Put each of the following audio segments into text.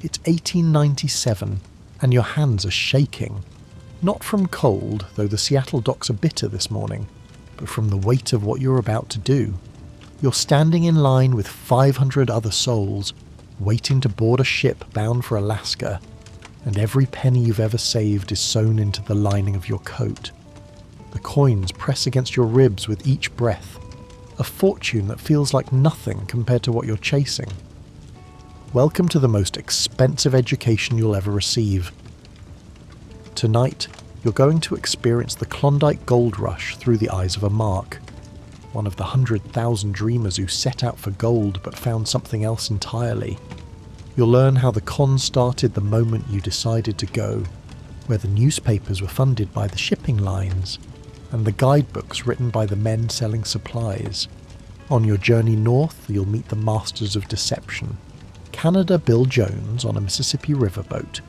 It's 1897, and your hands are shaking. Not from cold, though the Seattle docks are bitter this morning, but from the weight of what you're about to do. You're standing in line with 500 other souls, waiting to board a ship bound for Alaska, and every penny you've ever saved is sewn into the lining of your coat. The coins press against your ribs with each breath, a fortune that feels like nothing compared to what you're chasing. Welcome to the most expensive education you'll ever receive. Tonight, you're going to experience the Klondike Gold Rush through the eyes of a mark, one of the 100,000 dreamers who set out for gold but found something else entirely. You'll learn how the con started the moment you decided to go, where the newspapers were funded by the shipping lines, and the guidebooks written by the men selling supplies. On your journey north, you'll meet the masters of deception. Canada Bill Jones on a Mississippi riverboat,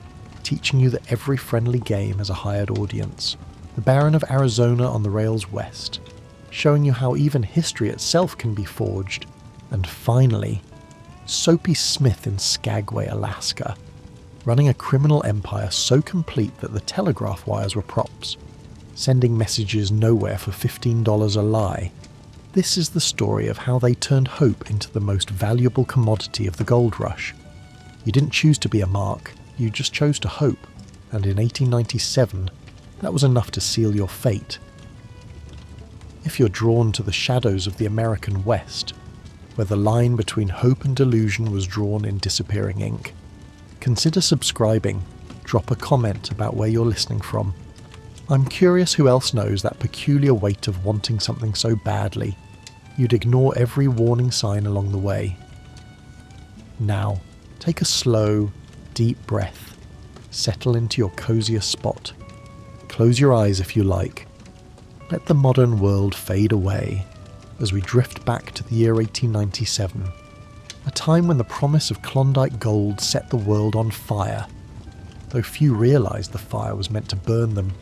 teaching you that every friendly game has a hired audience. The Baron of Arizona on the rails west, showing you how even history itself can be forged. And finally, Soapy Smith in Skagway, Alaska, running a criminal empire so complete that the telegraph wires were props, sending messages nowhere for $15 a lie. This is the story of how they turned hope into the most valuable commodity of the gold rush. You didn't choose to be a mark, you just chose to hope, and in 1897, that was enough to seal your fate. If you're drawn to the shadows of the American West, where the line between hope and delusion was drawn in disappearing ink, consider subscribing, drop a comment about where you're listening from. I'm curious who else knows that peculiar weight of wanting something so badly, you'd ignore every warning sign along the way. Now, take a slow, deep breath, settle into your coziest spot. Close your eyes if you like. Let the modern world fade away as we drift back to the year 1897, a time when the promise of Klondike gold set the world on fire, though few realised the fire was meant to burn them.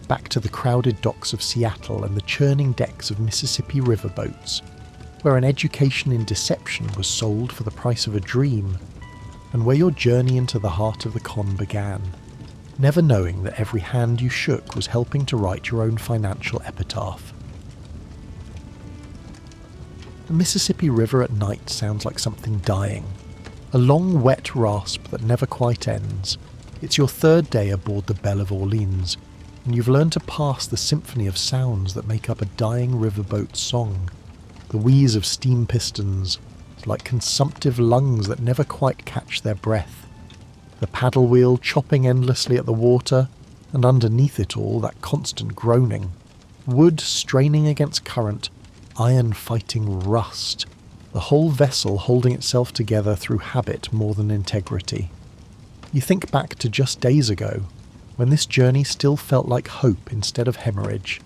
Back to the crowded docks of Seattle and the churning decks of Mississippi riverboats, where an education in deception was sold for the price of a dream, and where your journey into the heart of the con began, never knowing that every hand you shook was helping to write your own financial epitaph. The Mississippi River at night sounds like something dying, a long wet rasp that never quite ends. It's your third day aboard the Belle of Orleans, and you've learned to pass the symphony of sounds that make up a dying riverboat song. The wheeze of steam pistons, like consumptive lungs that never quite catch their breath. The paddle wheel chopping endlessly at the water, and underneath it all that constant groaning. Wood straining against current, iron fighting rust. The whole vessel holding itself together through habit more than integrity. You think back to just days ago, when this journey still felt like hope instead of hemorrhage.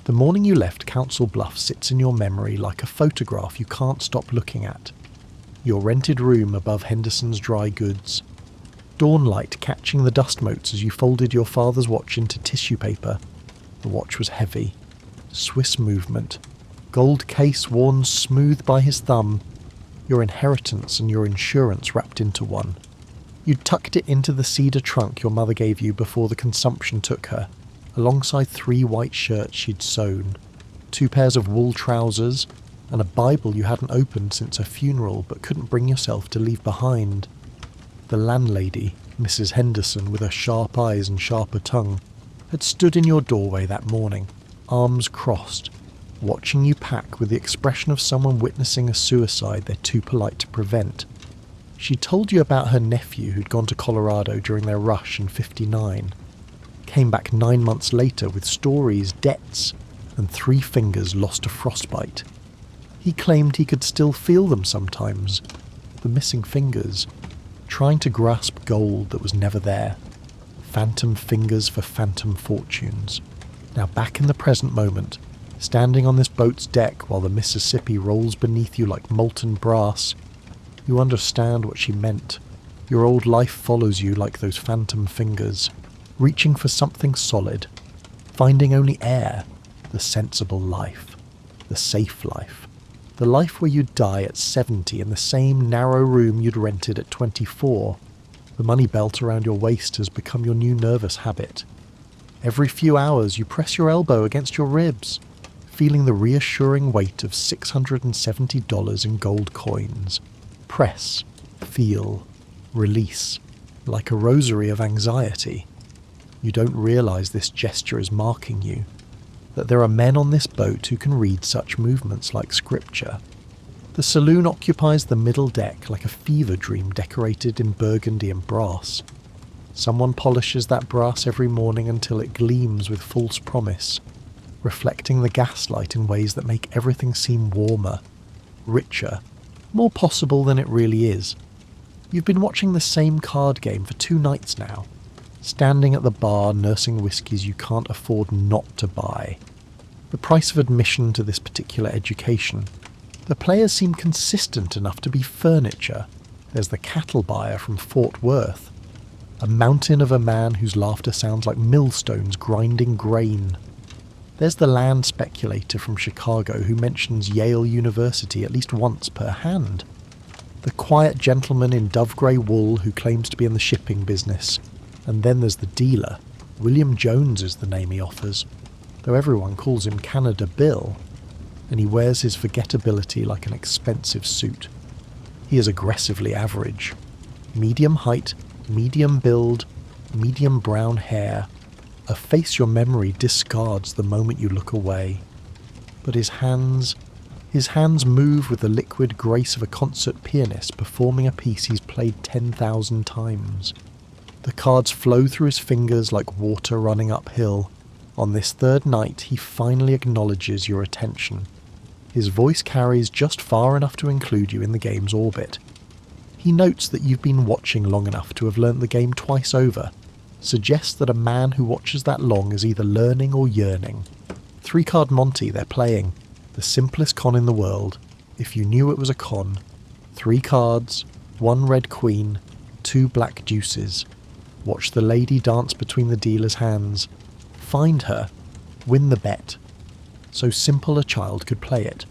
The morning you left Council Bluffs sits in your memory like a photograph you can't stop looking at. Your rented room above Henderson's dry goods. Dawnlight catching the dust motes as you folded your father's watch into tissue paper. The watch was heavy. Swiss movement. Gold case worn smooth by his thumb. Your inheritance and your insurance wrapped into one. You'd tucked it into the cedar trunk your mother gave you before the consumption took her, alongside 3 white shirts she'd sewn, 2 pairs of wool trousers, and a Bible you hadn't opened since her funeral but couldn't bring yourself to leave behind. The landlady, Mrs. Henderson, with her sharp eyes and sharper tongue, had stood in your doorway that morning, arms crossed, watching you pack with the expression of someone witnessing a suicide they're too polite to prevent. She told you about her nephew who'd gone to Colorado during their rush in '59. Came back 9 months later with stories, debts, and 3 fingers lost to frostbite. He claimed he could still feel them sometimes, the missing fingers, trying to grasp gold that was never there. Phantom fingers for phantom fortunes. Now back in the present moment, standing on this boat's deck while the Mississippi rolls beneath you like molten brass, you understand what she meant. Your old life follows you like those phantom fingers, reaching for something solid, finding only air, the sensible life, the safe life, the life where you'd die at 70 in the same narrow room you'd rented at 24, The money belt around your waist has become your new nervous habit. Every few hours you press your elbow against your ribs, feeling the reassuring weight of $670 in gold coins. Press, feel, release, like a rosary of anxiety. You don't realise this gesture is marking you, that there are men on this boat who can read such movements like scripture. The saloon occupies the middle deck like a fever dream decorated in burgundy and brass. Someone polishes that brass every morning until it gleams with false promise, reflecting the gaslight in ways that make everything seem warmer, richer, more possible than it really is. You've been watching the same card game for 2 nights now, standing at the bar nursing whiskies you can't afford not to buy. The price of admission to this particular education. The players seem consistent enough to be furniture. There's the cattle buyer from Fort Worth, a mountain of a man whose laughter sounds like millstones grinding grain. There's the land speculator from Chicago who mentions Yale University at least once per hand. The quiet gentleman in dove-grey wool who claims to be in the shipping business. And then there's the dealer. William Jones is the name he offers, though everyone calls him Canada Bill, and he wears his forgettability like an expensive suit. He is aggressively average. Medium height, medium build, medium brown hair, a face your memory discards the moment you look away. But his hands move with the liquid grace of a concert pianist performing a piece he's played 10,000 times. The cards flow through his fingers like water running uphill. On this 3rd night, he finally acknowledges your attention. His voice carries just far enough to include you in the game's orbit. He notes that you've been watching long enough to have learnt the game twice over, suggests that a man who watches that long is either learning or yearning. 3-card Monty they're playing, the simplest con in the world, if you knew it was a con. 3 cards, 1 red queen, 2 black deuces. Watch the lady dance between the dealer's hands. Find her. Win the bet. So simple a child could play it.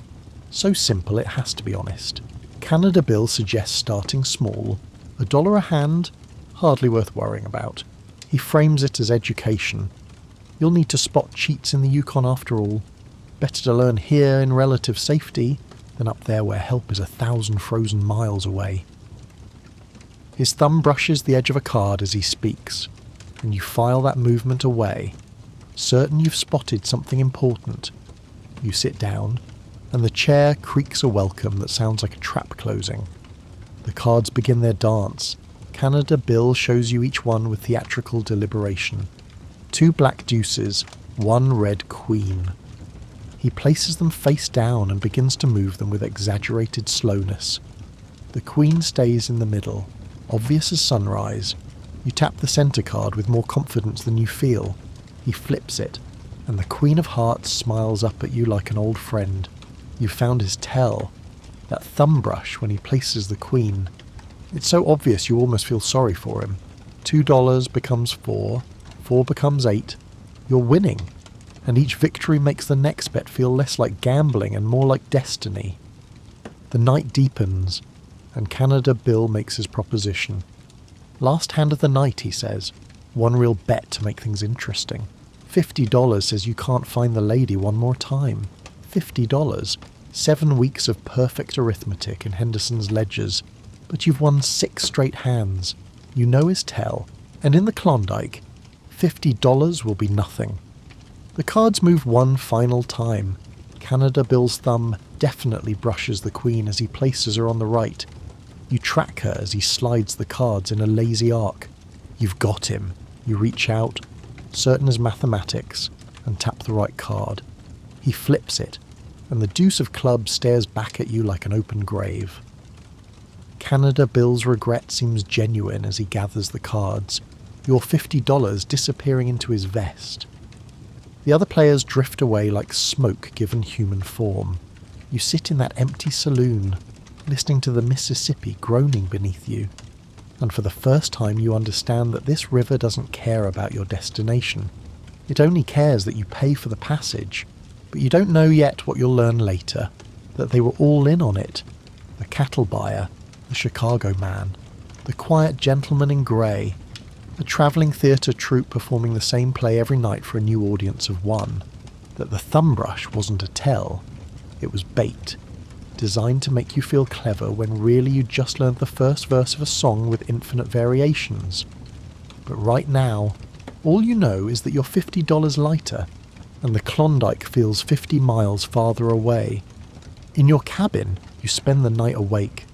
So simple it has to be honest. Canada Bill suggests starting small. $1 a hand? Hardly worth worrying about. He frames it as education. You'll need to spot cheats in the Yukon after all. Better to learn here in relative safety than up there where help is 1,000 frozen miles away. His thumb brushes the edge of a card as he speaks, and you file that movement away, certain you've spotted something important. You sit down, and the chair creaks a welcome that sounds like a trap closing. The cards begin their dance. Canada Bill shows you each one with theatrical deliberation. 2 black deuces, 1 red queen. He places them face down and begins to move them with exaggerated slowness. The queen stays in the middle, obvious as sunrise. You tap the centre card with more confidence than you feel. He flips it, and the Queen of Hearts smiles up at you like an old friend. You've found his tell, that thumb brush when he places the queen. It's so obvious you almost feel sorry for him. $2 becomes 4, 4 becomes 8. You're winning, and each victory makes the next bet feel less like gambling and more like destiny. The night deepens, and Canada Bill makes his proposition. Last hand of the night, he says. 1 real bet to make things interesting. $50 says you can't find the lady one more time. $50. 7 weeks of perfect arithmetic in Henderson's ledgers. But you've won 6 straight hands. You know his tell. And in the Klondike, $50 will be nothing. The cards move one final time. Canada Bill's thumb definitely brushes the queen as he places her on the right. You track her as he slides the cards in a lazy arc. You've got him. You reach out, certain as mathematics, and tap the right card. He flips it, and the deuce of clubs stares back at you like an open grave. Canada Bill's regret seems genuine as he gathers the cards, your $50 disappearing into his vest. The other players drift away like smoke given human form. You sit in that empty saloon, listening to the Mississippi groaning beneath you. And for the first time you understand that this river doesn't care about your destination. It only cares that you pay for the passage. But you don't know yet what you'll learn later, that they were all in on it. The cattle buyer, the Chicago man, The Quiet Gentleman in Grey, a travelling theatre troupe performing the same play every night for a new audience of one. That the Thumbrush wasn't a tell, it was bait, designed to make you feel clever when really you just learned the first verse of a song with infinite variations. But right now, all you know is that you're $50 lighter, and the Klondike feels 50 miles farther away. In your cabin, you spend the night awake,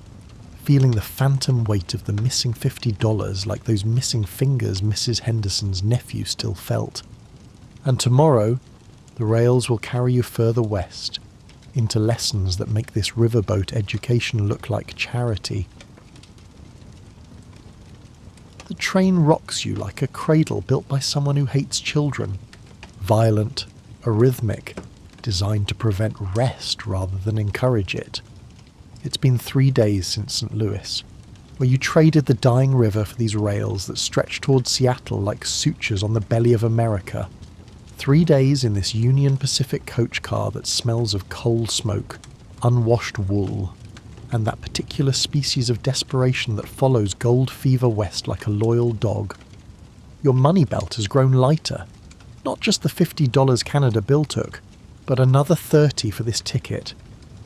feeling the phantom weight of the missing $50 like those missing fingers Mrs. Henderson's nephew still felt. And tomorrow, the rails will carry you further west, into lessons that make this riverboat education look like charity. The train rocks you like a cradle built by someone who hates children, violent, arrhythmic, designed to prevent rest rather than encourage it. It's been 3 days since St. Louis, where you traded the dying river for these rails that stretch towards Seattle like sutures on the belly of America. 3 days in this Union Pacific coach car that smells of coal smoke, unwashed wool, and that particular species of desperation that follows gold fever west like a loyal dog. Your money belt has grown lighter. Not just the $50 Canada bill took, but another $30 for this ticket,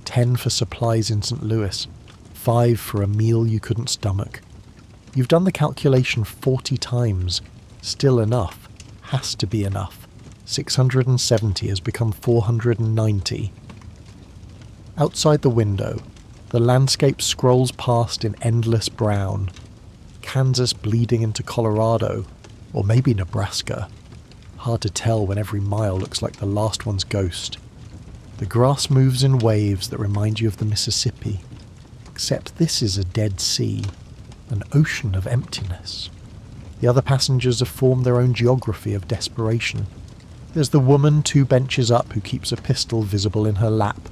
$10 for supplies in St. Louis, $5 for a meal you couldn't stomach. You've done the calculation 40 times. Still enough. Has to be enough. 670 has become 490. Outside the window, the landscape scrolls past in endless brown. Kansas bleeding into Colorado, or maybe Nebraska. Hard to tell when every mile looks like the last one's ghost. The grass moves in waves that remind you of the Mississippi, except this is a dead sea, an ocean of emptiness. The other passengers have formed their own geography of desperation. There's the woman 2 benches up who keeps a pistol visible in her lap,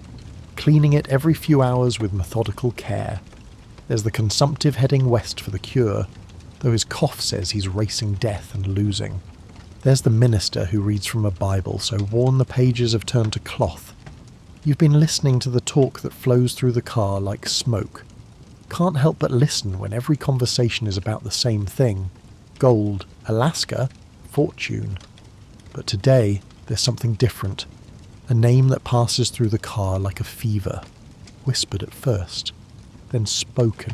cleaning it every few hours with methodical care. There's the consumptive heading west for the cure, though his cough says he's racing death and losing. There's the minister who reads from a Bible, so worn the pages have turned to cloth. You've been listening to the talk that flows through the car like smoke. Can't help but listen when every conversation is about the same thing. Gold, Alaska, fortune. But today, there's something different. A name that passes through the car like a fever. Whispered at first, then spoken,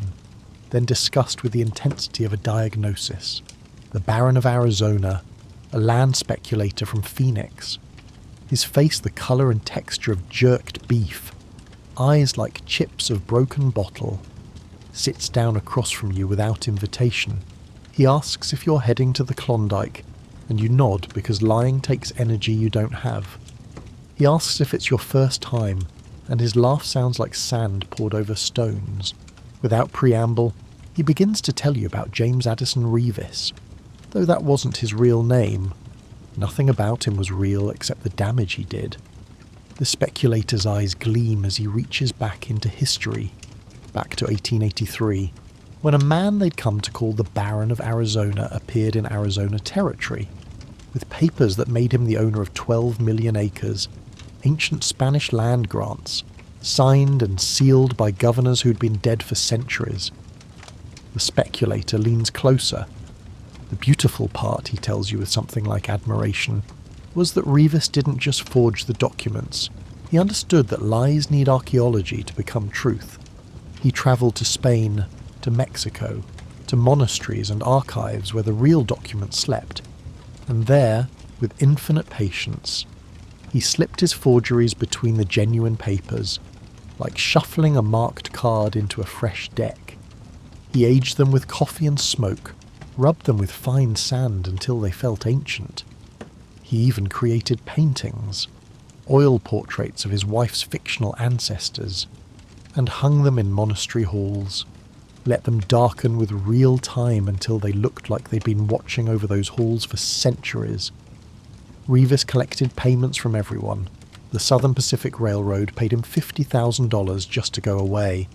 then discussed with the intensity of a diagnosis. The Baron of Arizona, a land speculator from Phoenix. His face the colour and texture of jerked beef. Eyes like chips of broken bottle. Sits down across from you without invitation. He asks if you're heading to the Klondike, and you nod because lying takes energy you don't have. He asks if it's your first time, and his laugh sounds like sand poured over stones. Without preamble, he begins to tell you about James Addison Revis, though that wasn't his real name. Nothing about him was real except the damage he did. The speculator's eyes gleam as he reaches back into history, back to 1883, when a man they'd come to call the Baron of Arizona appeared in Arizona territory, with papers that made him the owner of 12 million acres, ancient Spanish land grants, signed and sealed by governors who'd been dead for centuries. The speculator leans closer. The beautiful part, he tells you with something like admiration, was that Revis didn't just forge the documents. He understood that lies need archaeology to become truth. He travelled to Spain, to Mexico, to monasteries and archives where the real documents slept, and there, with infinite patience, he slipped his forgeries between the genuine papers, like shuffling a marked card into a fresh deck. He aged them with coffee and smoke, rubbed them with fine sand until they felt ancient. He even created paintings, oil portraits of his wife's fictional ancestors, and hung them in monastery halls, let them darken with real time until they looked like they'd been watching over those halls for centuries. Revis collected payments from everyone. The Southern Pacific Railroad paid him $50,000 just to go away.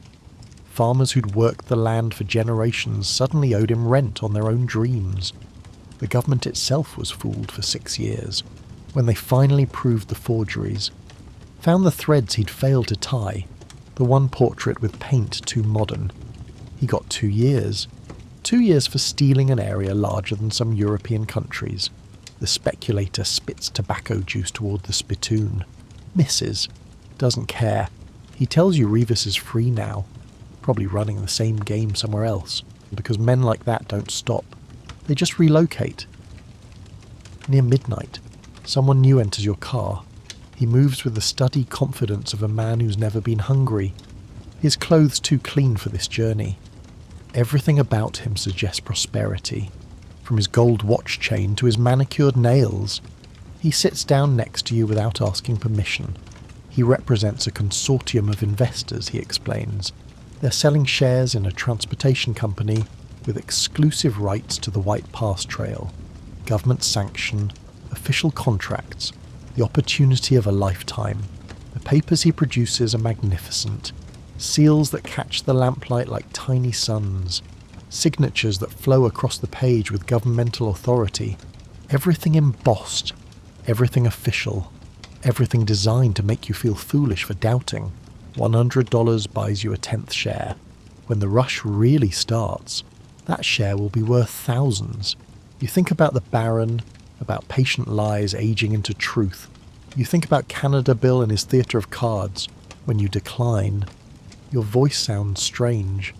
Farmers who'd worked the land for generations suddenly owed him rent on their own dreams. The government itself was fooled for 6 years, when they finally proved the forgeries, found the threads he'd failed to tie, the one portrait with paint too modern. He got 2 years. 2 years for stealing an area larger than some European countries. The speculator spits tobacco juice toward the spittoon. Misses. Doesn't care. He tells you Revis is free now. Probably running the same game somewhere else. Because men like that don't stop. They just relocate. Near midnight, someone new enters your car. He moves with the studied confidence of a man who's never been hungry. His clothes too clean for this journey. Everything about him suggests prosperity. From his gold watch chain to his manicured nails. He sits down next to you without asking permission. He represents a consortium of investors, he explains. They're selling shares in a transportation company with exclusive rights to the White Pass Trail. Government sanction, official contracts, the opportunity of a lifetime. The papers he produces are magnificent. Seals that catch the lamplight like tiny suns. Signatures that flow across the page with governmental authority. Everything embossed. Everything official. Everything designed to make you feel foolish for doubting. $100 buys you a 10th share. When the rush really starts, that share will be worth thousands. You think about the Baron, about patient lies aging into truth. You think about Canada Bill and his theatre of cards. When you decline, your voice sounds strange.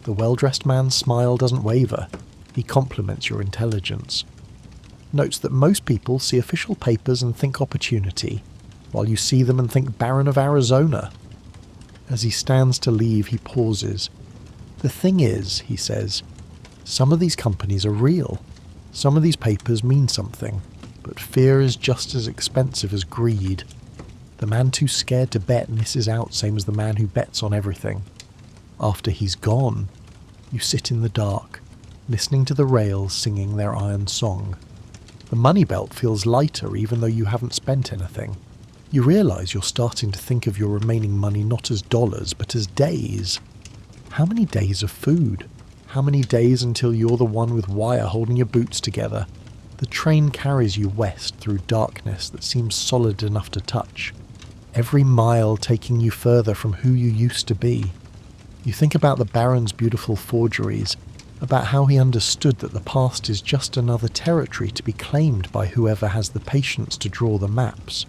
The well-dressed man's smile doesn't waver. He compliments your intelligence. Notes that most people see official papers and think opportunity, while you see them and think Baron of Arizona. As he stands to leave, he pauses. The thing is, he says, some of these companies are real. Some of these papers mean something, but fear is just as expensive as greed. The man too scared to bet misses out, same as the man who bets on everything. After he's gone, you sit in the dark, listening to the rails singing their iron song. The money belt feels lighter even though you haven't spent anything. You realise you're starting to think of your remaining money not as dollars but as days. How many days of food? How many days until you're the one with wire holding your boots together? The train carries you west through darkness that seems solid enough to touch. Every mile taking you further from who you used to be. You think about the Baron's beautiful forgeries, about how he understood that the past is just another territory to be claimed by whoever has the patience to draw the maps.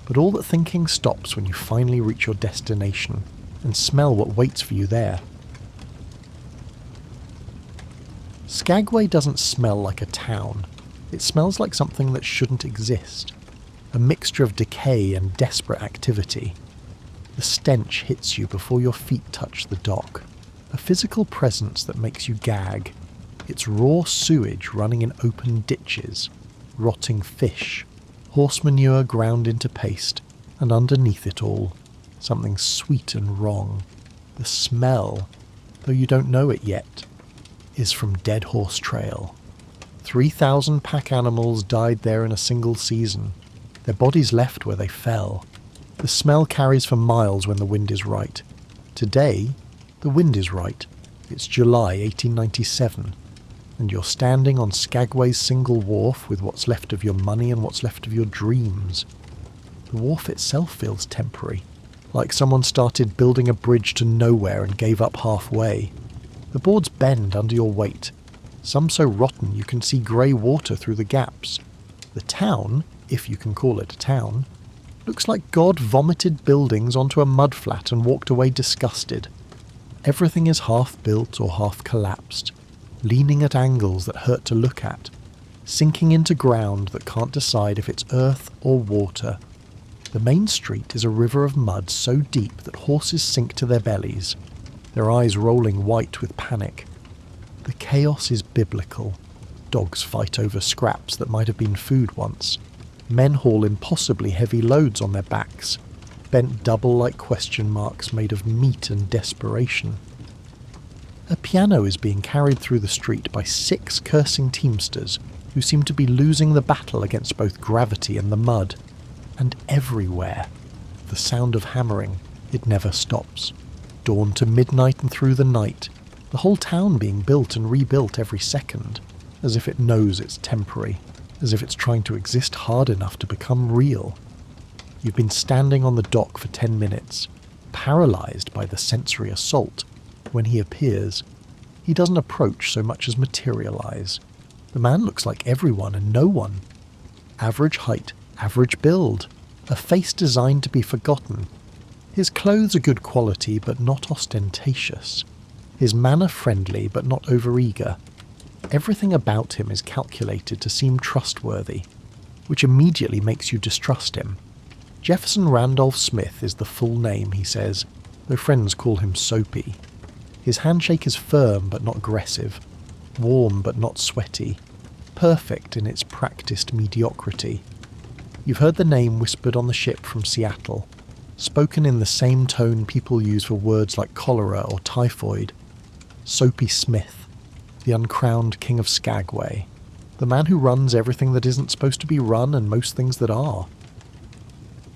But all that thinking stops when you finally reach your destination and smell what waits for you there. Skagway doesn't smell like a town. It smells like something that shouldn't exist. A mixture of decay and desperate activity. The stench hits you before your feet touch the dock. A physical presence that makes you gag. It's raw sewage running in open ditches. Rotting fish. Horse manure ground into paste. And underneath it all, something sweet and wrong. The smell, though you don't know it yet, is from Dead Horse Trail. 3,000 pack animals died there in a single season. Their bodies left where they fell. The smell carries for miles when the wind is right. Today, the wind is right. It's July 1897, and you're standing on Skagway's single wharf with what's left of your money and what's left of your dreams. The wharf itself feels temporary, like someone started building a bridge to nowhere and gave up halfway. The boards bend under your weight, some so rotten you can see grey water through the gaps. The town, if you can call it a town, looks like God vomited buildings onto a mudflat and walked away disgusted. Everything is half built or half collapsed, leaning at angles that hurt to look at, sinking into ground that can't decide if it's earth or water. The main street is a river of mud so deep that horses sink to their bellies, their eyes rolling white with panic. The chaos is biblical. Dogs fight over scraps that might have been food once. Men haul impossibly heavy loads on their backs, bent double like question marks made of meat and desperation. A piano is being carried through the street by 6 cursing teamsters who seem to be losing the battle against both gravity and the mud. And everywhere, the sound of hammering, it never stops. Dawn to midnight and through the night, the whole town being built and rebuilt every second, as if it knows it's temporary, as if it's trying to exist hard enough to become real. You've been standing on the dock for 10 minutes, paralysed by the sensory assault, when he appears. He doesn't approach so much as materialize. The man looks like everyone and no one. Average height, average build, a face designed to be forgotten. His clothes are good quality but not ostentatious. His manner friendly but not overeager. Everything about him is calculated to seem trustworthy, which immediately makes you distrust him. Jefferson Randolph Smith is the full name, he says, though friends call him Soapy. His handshake is firm but not aggressive, warm but not sweaty, perfect in its practiced mediocrity. You've heard the name whispered on the ship from Seattle, spoken in the same tone people use for words like cholera or typhoid. Soapy Smith, the uncrowned king of Skagway, the man who runs everything that isn't supposed to be run and most things that are.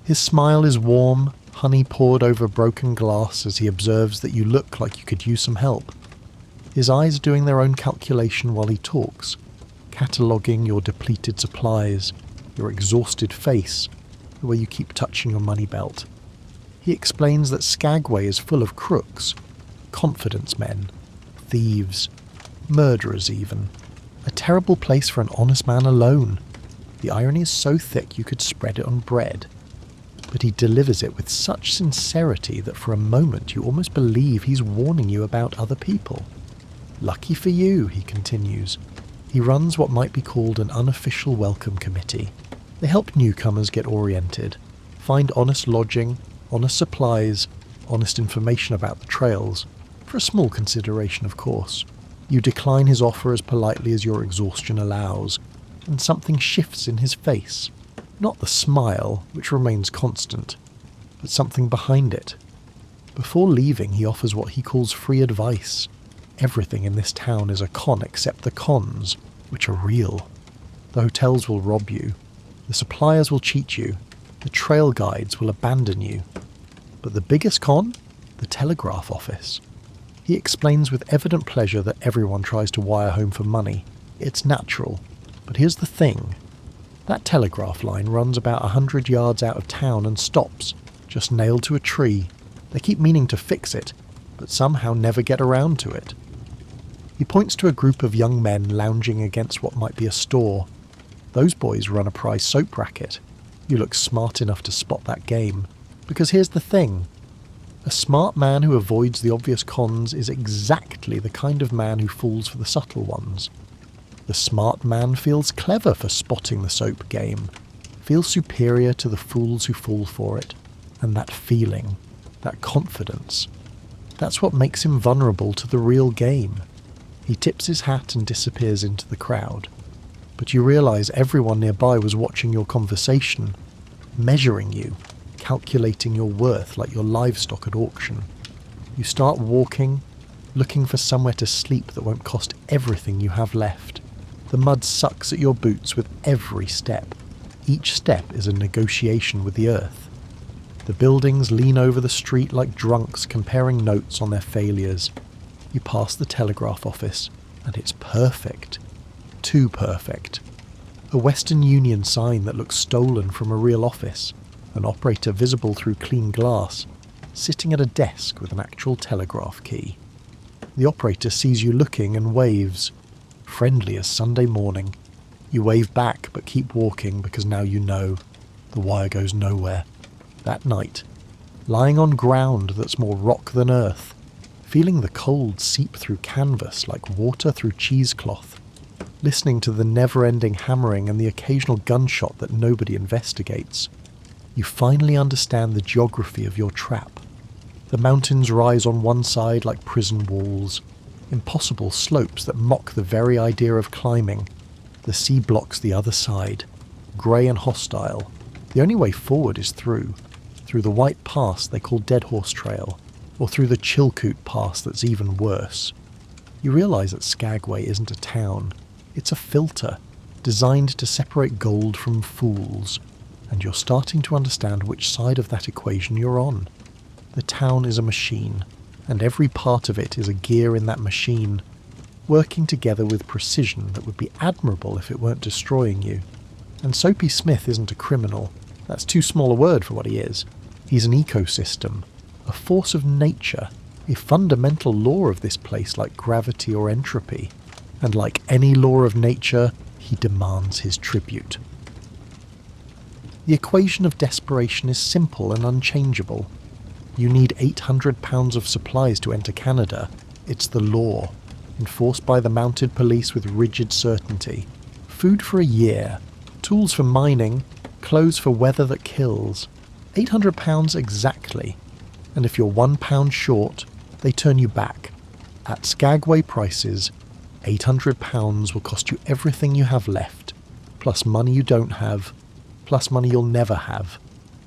His smile is warm, honey poured over broken glass as he observes that you look like you could use some help. His eyes are doing their own calculation while he talks, cataloguing your depleted supplies, your exhausted face, the way you keep touching your money belt. He explains that Skagway is full of crooks, confidence men, thieves, murderers even. A terrible place for an honest man alone. The irony is so thick you could spread it on bread. But he delivers it with such sincerity that for a moment you almost believe he's warning you about other people. Lucky for you, he continues. He runs what might be called an unofficial welcome committee. They help newcomers get oriented, find honest lodging, honest supplies, honest information about the trails, for a small consideration of course. You decline his offer as politely as your exhaustion allows, and something shifts in his face. Not the smile, which remains constant, but something behind it. Before leaving, he offers what he calls free advice. Everything in this town is a con except the cons, which are real. The hotels will rob you. The suppliers will cheat you. The trail guides will abandon you. But the biggest con? The telegraph office. He explains with evident pleasure that everyone tries to wire home for money. It's natural. But here's the thing. That telegraph line runs about 100 yards out of town and stops, just nailed to a tree. They keep meaning to fix it, but somehow never get around to it. He points to a group of young men lounging against what might be a store. Those boys run a prize soap racket. You look smart enough to spot that game. Because here's the thing. A smart man who avoids the obvious cons is exactly the kind of man who falls for the subtle ones. The smart man feels clever for spotting the soap game, feels superior to the fools who fall for it, and that feeling, that confidence, that's what makes him vulnerable to the real game. He tips his hat and disappears into the crowd. But you realise everyone nearby was watching your conversation, measuring you, calculating your worth like your livestock at auction. You start walking, looking for somewhere to sleep that won't cost everything you have left. The mud sucks at your boots with every step. Each step is a negotiation with the earth. The buildings lean over the street like drunks comparing notes on their failures. You pass the telegraph office, and it's perfect. Too perfect. A Western Union sign that looks stolen from a real office. An operator visible through clean glass, sitting at a desk with an actual telegraph key. The operator sees you looking and waves. Friendly as Sunday morning. You wave back but keep walking because now you know. The wire goes nowhere. That night, lying on ground that's more rock than earth, feeling the cold seep through canvas like water through cheesecloth, listening to the never-ending hammering and the occasional gunshot that nobody investigates, you finally understand the geography of your trap. The mountains rise on one side like prison walls, impossible slopes that mock the very idea of climbing. The sea blocks the other side, grey and hostile. The only way forward is through the white pass they call Dead Horse Trail, or through the Chilkoot Pass that's even worse. You realise that Skagway isn't a town. It's a filter, designed to separate gold from fools, and you're starting to understand which side of that equation you're on. The town is a machine, and every part of it is a gear in that machine, working together with precision that would be admirable if it weren't destroying you. And Soapy Smith isn't a criminal. That's too small a word for what he is. He's an ecosystem, a force of nature, a fundamental law of this place like gravity or entropy, and like any law of nature, he demands his tribute. The equation of desperation is simple and unchangeable. You need 800 pounds of supplies to enter Canada. It's the law, enforced by the mounted police with rigid certainty. Food for a year, tools for mining, clothes for weather that kills. 800 pounds exactly. And if you're £1 short, they turn you back. At Skagway prices, £800 will cost you everything you have left, plus money you don't have, plus money you'll never have.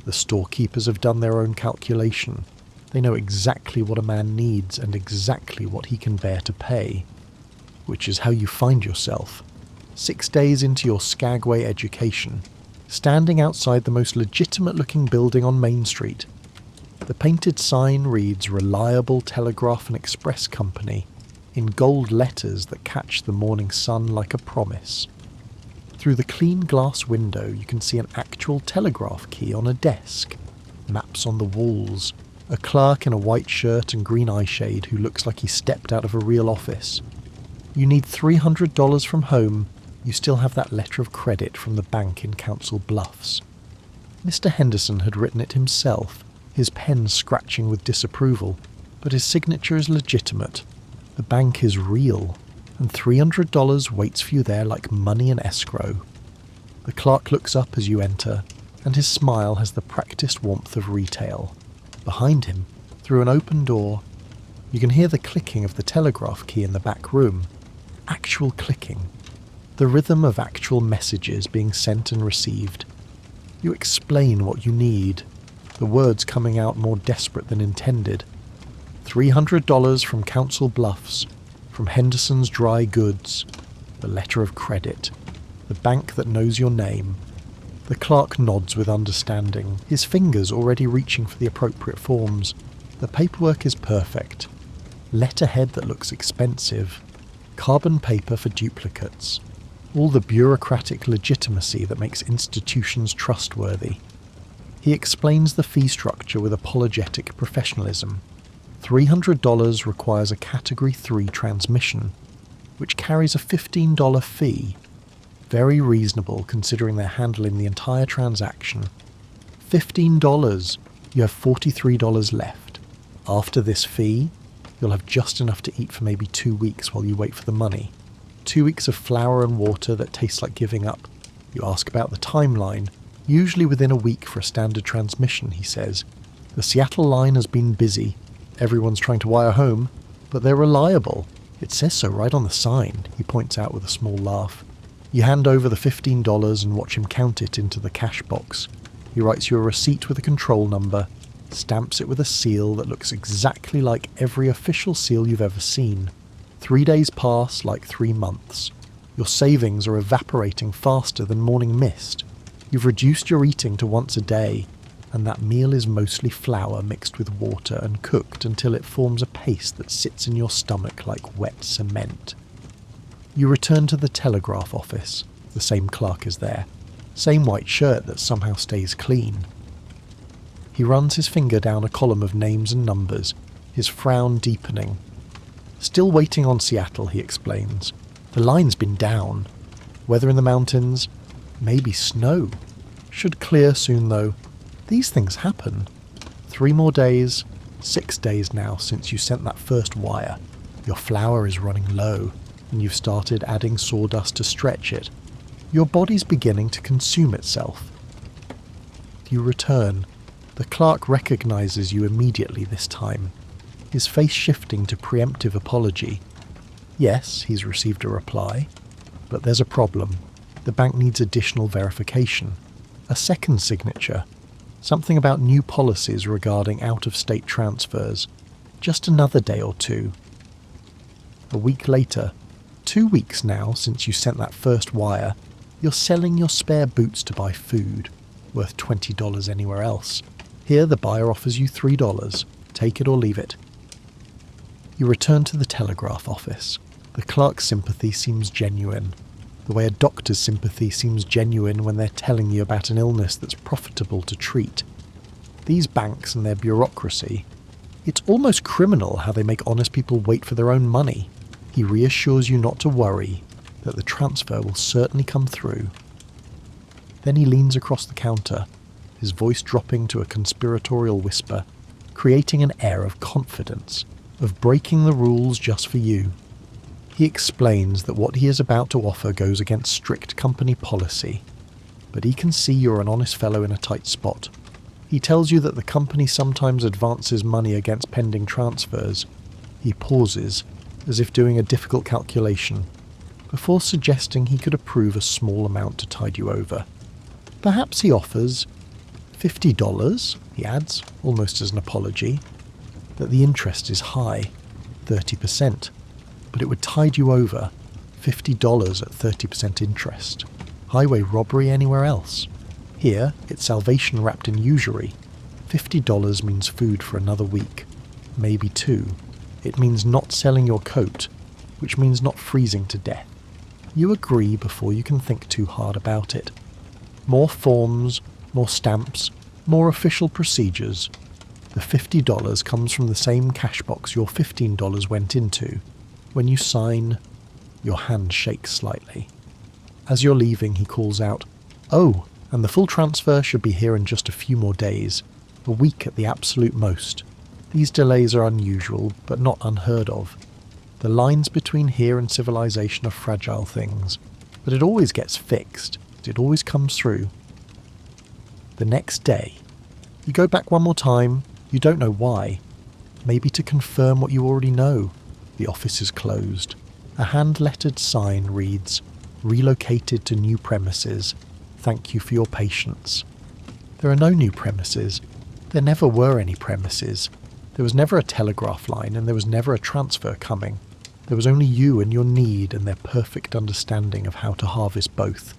The storekeepers have done their own calculation. They know exactly what a man needs and exactly what he can bear to pay. Which is how you find yourself, 6 days into your Skagway education, standing outside the most legitimate-looking building on Main Street. The painted sign reads Reliable Telegraph and Express Company in gold letters that catch the morning sun like a promise. Through the clean glass window you can see an actual telegraph key on a desk, maps on the walls, a clerk in a white shirt and green eyeshade who looks like he stepped out of a real office. You need $300 from home. You still have that letter of credit from the bank in Council Bluffs. Mr. Henderson had written it himself, his pen scratching with disapproval, but his signature is legitimate. The bank is real, and $300 waits for you there like money in escrow. The clerk looks up as you enter, and his smile has the practiced warmth of retail. Behind him, through an open door, you can hear the clicking of the telegraph key in the back room. Actual clicking. The rhythm of actual messages being sent and received. You explain what you need, the words coming out more desperate than intended. $300 from Council Bluffs, from Henderson's Dry Goods, the letter of credit, the bank that knows your name. The clerk nods with understanding, his fingers already reaching for the appropriate forms. The paperwork is perfect. Letterhead that looks expensive. Carbon paper for duplicates. All the bureaucratic legitimacy that makes institutions trustworthy. He explains the fee structure with apologetic professionalism. $300 requires a Category 3 transmission, which carries a $15 fee. Very reasonable considering they're handling the entire transaction. $15. You have $43 left. After this fee, you'll have just enough to eat for maybe 2 weeks while you wait for the money. 2 weeks of flour and water that tastes like giving up. You ask about the timeline, usually within a week for a standard transmission, he says. The Seattle line has been busy. Everyone's trying to wire home, but they're reliable. It says so right on the sign, he points out with a small laugh. You hand over the $15 and watch him count it into the cash box. He writes you a receipt with a control number, stamps it with a seal that looks exactly like every official seal you've ever seen. 3 days pass like 3 months. Your savings are evaporating faster than morning mist. You've reduced your eating to once a day, and that meal is mostly flour mixed with water and cooked until it forms a paste that sits in your stomach like wet cement. You return to the telegraph office. The same clerk is there. Same white shirt that somehow stays clean. He runs his finger down a column of names and numbers, his frown deepening. Still waiting on Seattle, he explains. The line's been down. Weather in the mountains, maybe snow. Should clear soon though. These things happen. 3 more days, 6 days now since you sent that first wire. Your flour is running low, and you've started adding sawdust to stretch it. Your body's beginning to consume itself. You return. The clerk recognizes you immediately this time, his face shifting to preemptive apology. Yes, he's received a reply, but there's a problem. The bank needs additional verification. A second signature. Something about new policies regarding out-of-state transfers. Just another day or 2. A week later, 2 weeks now since you sent that first wire, you're selling your spare boots to buy food, worth $20 anywhere else. Here the buyer offers you $3. Take it or leave it. You return to the telegraph office. The clerk's sympathy seems genuine, the way a doctor's sympathy seems genuine when they're telling you about an illness that's profitable to treat. These banks and their bureaucracy, It's almost criminal how they make honest people wait for their own money. He reassures you not to worry, that the transfer will certainly come through. Then he leans across the counter, his voice dropping to a conspiratorial whisper, creating an air of confidence, of breaking the rules just for you. He explains that what he is about to offer goes against strict company policy, but he can see you're an honest fellow in a tight spot. He tells you that the company sometimes advances money against pending transfers. He pauses, as if doing a difficult calculation, before suggesting he could approve a small amount to tide you over. Perhaps he offers $50, he adds, almost as an apology, that the interest is high, 30%, but it would tide you over, $50 at 30% interest. Highway robbery anywhere else. Here, it's salvation wrapped in usury. $50 means food for another week, maybe 2. It means not selling your coat, which means not freezing to death. You agree before you can think too hard about it. More forms, more stamps, more official procedures. The $50 comes from the same cash box your $15 went into. When you sign, your hand shakes slightly. As you're leaving, he calls out, "Oh, and the full transfer should be here in just a few more days, a week at the absolute most. These delays are unusual, but not unheard of. The lines between here and civilization are fragile things, but it always gets fixed. It always comes through." The next day, you go back one more time. You don't know why. Maybe to confirm what you already know. The office is closed. A hand-lettered sign reads, "Relocated to new premises. Thank you for your patience." There are no new premises. There never were any premises. There was never a telegraph line, and there was never a transfer coming. There was only you and your need and their perfect understanding of how to harvest both.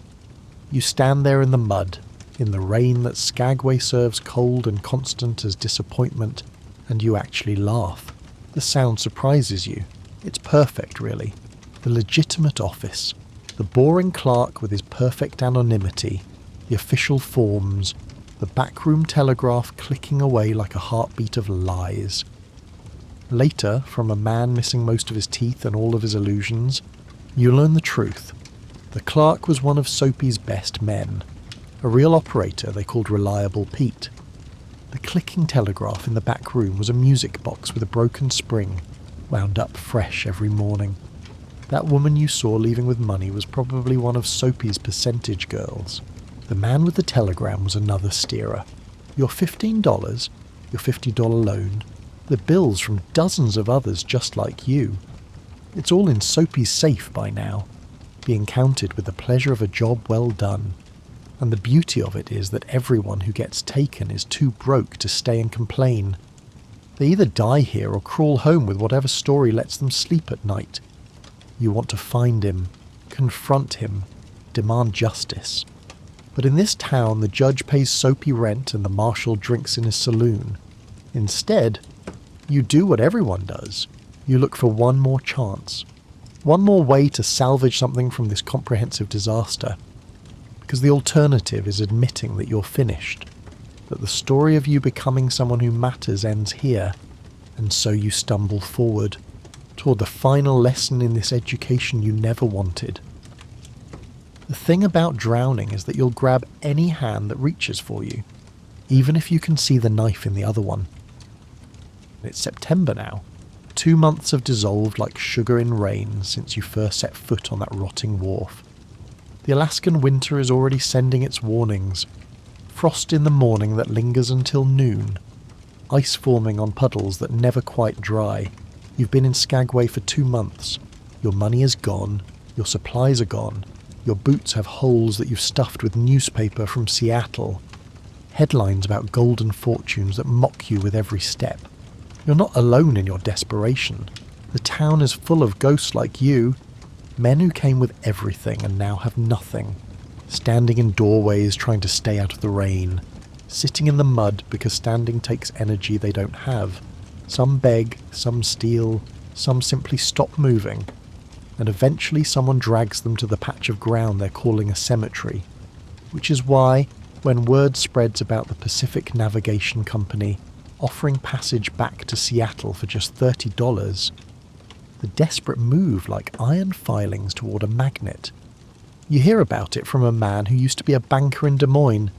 You stand there in the mud, in the rain that Skagway serves cold and constant as disappointment, and you actually laugh. The sound surprises you. It's perfect, really. The legitimate office. The boring clerk with his perfect anonymity, the official forms, the backroom telegraph clicking away like a heartbeat of lies. Later, from a man missing most of his teeth and all of his illusions, you learn the truth. The clerk was one of Soapy's best men, a real operator they called Reliable Pete. The clicking telegraph in the back room was a music box with a broken spring, wound up fresh every morning. That woman you saw leaving with money was probably one of Soapy's percentage girls. The man with the telegram was another steerer. Your $15, your $50 loan, the bills from dozens of others just like you. It's all in Soapy's safe by now, being counted with the pleasure of a job well done. And the beauty of it is that everyone who gets taken is too broke to stay and complain. They either die here or crawl home with whatever story lets them sleep at night. You want to find him, confront him, demand justice. But in this town, the judge pays Soapy rent and the marshal drinks in his saloon. Instead, you do what everyone does. You look for one more chance. One more way to salvage something from this comprehensive disaster. Because the alternative is admitting that you're finished. That the story of you becoming someone who matters ends here. And so you stumble forward, toward the final lesson in this education you never wanted. The thing about drowning is that you'll grab any hand that reaches for you, even if you can see the knife in the other one. It's September now. 2 months have dissolved like sugar in rain since you first set foot on that rotting wharf. The Alaskan winter is already sending its warnings. Frost in the morning that lingers until noon. Ice forming on puddles that never quite dry. You've been in Skagway for 2 months. Your money is gone. Your supplies are gone. Your boots have holes that you've stuffed with newspaper from Seattle. Headlines about golden fortunes that mock you with every step. You're not alone in your desperation. The town is full of ghosts like you. Men who came with everything and now have nothing. Standing in doorways trying to stay out of the rain. Sitting in the mud because standing takes energy they don't have. Some beg, some steal, some simply stop moving. And eventually someone drags them to the patch of ground they're calling a cemetery. Which is why, when word spreads about the Pacific Navigation Company, offering passage back to Seattle for just $30. The desperate move like iron filings toward a magnet. You hear about it from a man who used to be a banker in Des Moines.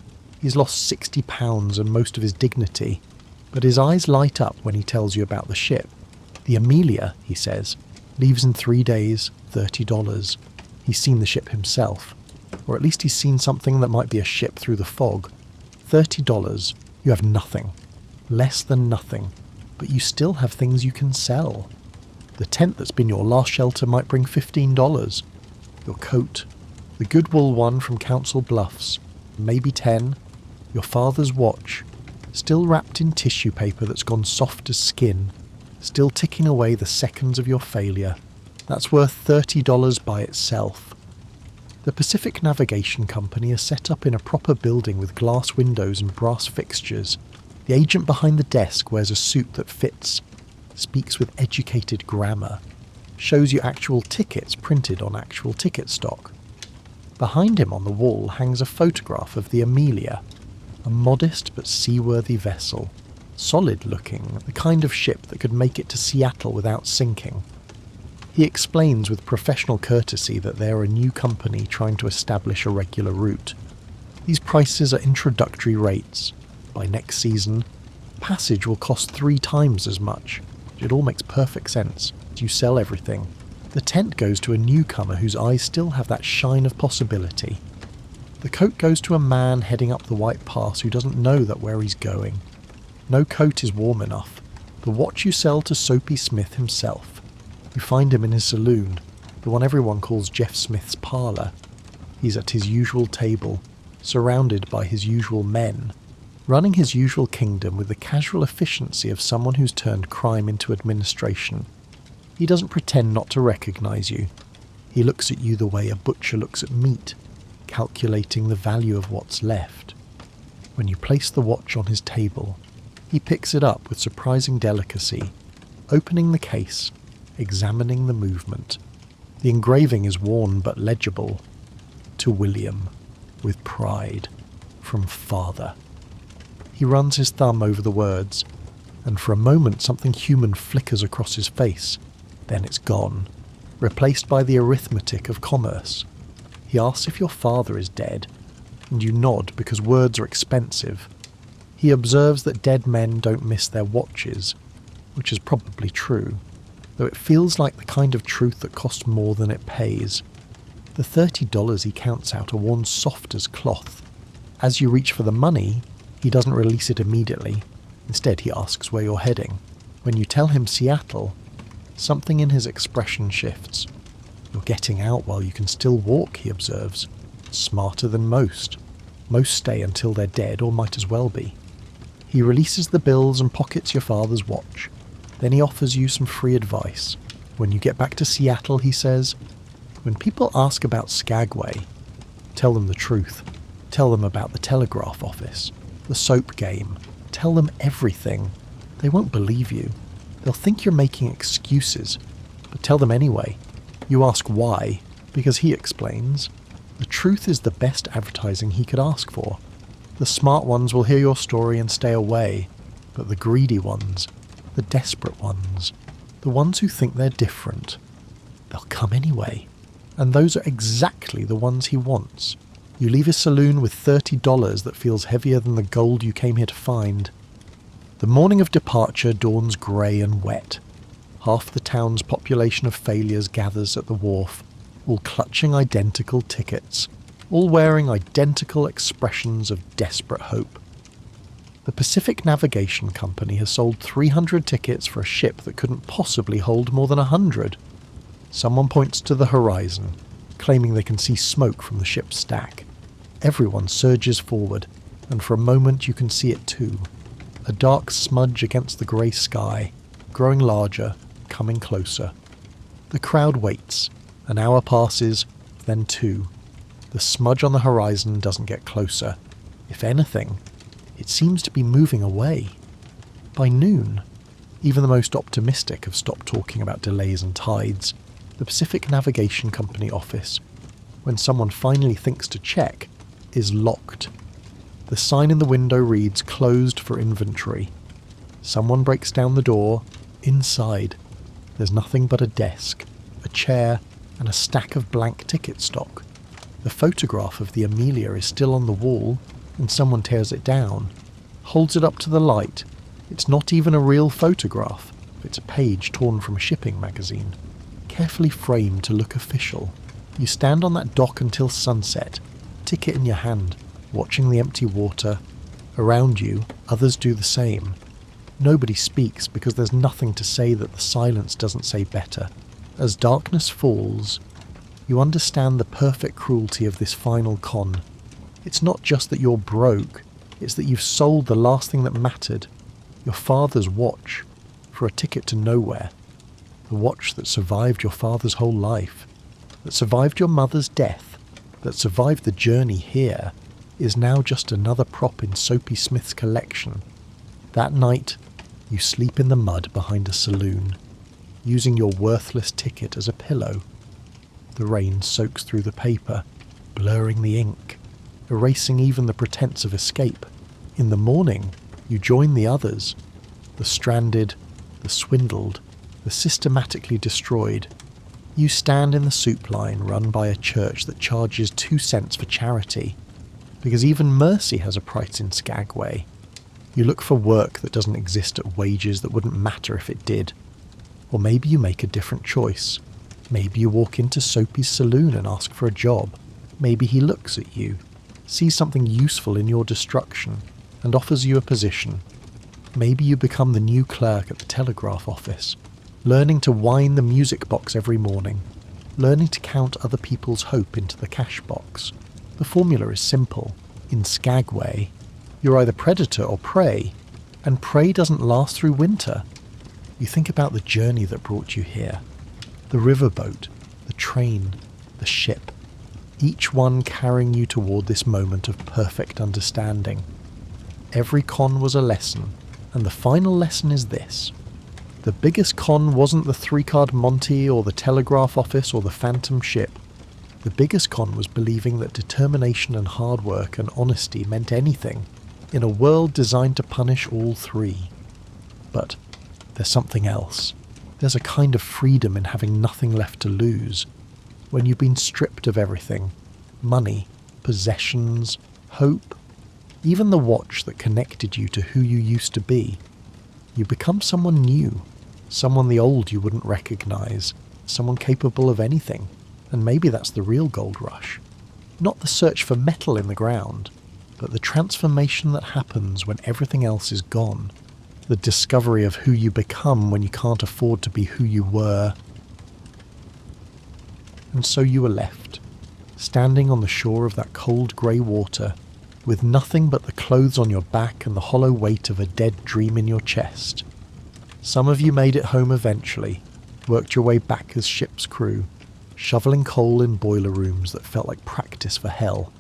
He's lost 60 pounds and most of his dignity, but his eyes light up when he tells you about the ship. The Amelia, he says, leaves in 3 days, $30. He's seen the ship himself, or at least he's seen something that might be a ship through the fog. $30, you have nothing. Less than nothing, but you still have things you can sell. The tent that's been your last shelter might bring $15. Your coat, the good wool one from Council Bluffs, maybe 10. Your father's watch, still wrapped in tissue paper that's gone soft as skin, still ticking away the seconds of your failure. That's worth $30 by itself. The Pacific Navigation Company is set up in a proper building with glass windows and brass fixtures. The agent behind the desk wears a suit that fits, speaks with educated grammar, shows you actual tickets printed on actual ticket stock. Behind him on the wall hangs a photograph of the Amelia, a modest but seaworthy vessel, solid looking, the kind of ship that could make it to Seattle without sinking. He explains with professional courtesy that they are a new company trying to establish a regular route. These prices are introductory rates. By next season, passage will cost 3 times as much. It all makes perfect sense. You sell everything. The tent goes to a newcomer whose eyes still have that shine of possibility. The coat goes to a man heading up the White Pass who doesn't know that where he's going. No coat is warm enough. The watch you sell to Soapy Smith himself. You find him in his saloon, the one everyone calls Jeff Smith's parlour. He's at his usual table, surrounded by his usual men, running his usual kingdom with the casual efficiency of someone who's turned crime into administration. He doesn't pretend not to recognise you. He looks at you the way a butcher looks at meat, calculating the value of what's left. When you place the watch on his table, he picks it up with surprising delicacy, opening the case, examining the movement. The engraving is worn but legible. To William, with pride, from father. He runs his thumb over the words, and for a moment something human flickers across his face. Then it's gone, replaced by the arithmetic of commerce. He asks if your father is dead, and you nod because words are expensive. He observes that dead men don't miss their watches, which is probably true, though it feels like the kind of truth that costs more than it pays. The $30 he counts out are worn soft as cloth. As you reach for the money, he doesn't release it immediately. Instead, he asks where you're heading. When you tell him Seattle, something in his expression shifts. You're getting out while you can still walk, he observes. Smarter than most. Most stay until they're dead, or might as well be. He releases the bills and pockets your father's watch. Then he offers you some free advice. When you get back to Seattle, he says, when people ask about Skagway, tell them the truth. Tell them about the telegraph office, the soap game. Tell them everything. They won't believe you. They'll think you're making excuses, but tell them anyway. You ask why, because he explains. The truth is the best advertising he could ask for. The smart ones will hear your story and stay away, but the greedy ones, the desperate ones, the ones who think they're different, they'll come anyway. And those are exactly the ones he wants. You leave his saloon with $30 that feels heavier than the gold you came here to find. The morning of departure dawns grey and wet. Half the town's population of failures gathers at the wharf, all clutching identical tickets, all wearing identical expressions of desperate hope. The Pacific Navigation Company has sold 300 tickets for a ship that couldn't possibly hold more than 100. Someone points to the horizon, claiming they can see smoke from the ship's stack. Everyone surges forward, and for a moment you can see it too. A dark smudge against the grey sky, growing larger, coming closer. The crowd waits. An hour passes, then 2. The smudge on the horizon doesn't get closer. If anything, it seems to be moving away. By noon, even the most optimistic have stopped talking about delays and tides. The Pacific Navigation Company office, when someone finally thinks to check, is locked. The sign in the window reads "Closed for inventory." Someone breaks down the door. Inside, there's nothing but a desk, a chair, and a stack of blank ticket stock. The photograph of the Amelia is still on the wall, and someone tears it down, holds it up to the light. It's not even a real photograph. It's a page torn from a shipping magazine, carefully framed to look official. You stand on that dock until sunset, ticket in your hand, watching the empty water. Around you, others do the same. Nobody speaks because there's nothing to say that the silence doesn't say better. As darkness falls, you understand the perfect cruelty of this final con. It's not just that you're broke, it's that you've sold the last thing that mattered, your father's watch, for a ticket to nowhere. The watch that survived your father's whole life, that survived your mother's death, that survived the journey here, is now just another prop in Soapy Smith's collection. That night, you sleep in the mud behind a saloon, using your worthless ticket as a pillow. The rain soaks through the paper, blurring the ink, erasing even the pretense of escape. In the morning, you join the others, the stranded, the swindled, the systematically destroyed. You stand in the soup line run by a church that charges 2 cents for charity, because even mercy has a price in Skagway. You look for work that doesn't exist at wages that wouldn't matter if it did. Or maybe you make a different choice. Maybe you walk into Soapy's saloon and ask for a job. Maybe he looks at you, sees something useful in your destruction, and offers you a position. Maybe you become the new clerk at the telegraph office, learning to wind the music box every morning, learning to count other people's hope into the cash box. The formula is simple. In Skagway, you're either predator or prey, and prey doesn't last through winter. You think about the journey that brought you here. The riverboat, the train, the ship, each one carrying you toward this moment of perfect understanding. Every con was a lesson, and the final lesson is this. The biggest con wasn't the 3-card Monty or the telegraph office or the phantom ship. The biggest con was believing that determination and hard work and honesty meant anything in a world designed to punish all three. But there's something else. There's a kind of freedom in having nothing left to lose. When you've been stripped of everything, money, possessions, hope, even the watch that connected you to who you used to be, you become someone new, someone the old you wouldn't recognize, someone capable of anything. And maybe that's the real gold rush. Not the search for metal in the ground, but the transformation that happens when everything else is gone. The discovery of who you become when you can't afford to be who you were. And so you were left, standing on the shore of that cold grey water, with nothing but the clothes on your back and the hollow weight of a dead dream in your chest. Some of you made it home eventually, worked your way back as ship's crew, shoveling coal in boiler rooms that felt like practice for hell,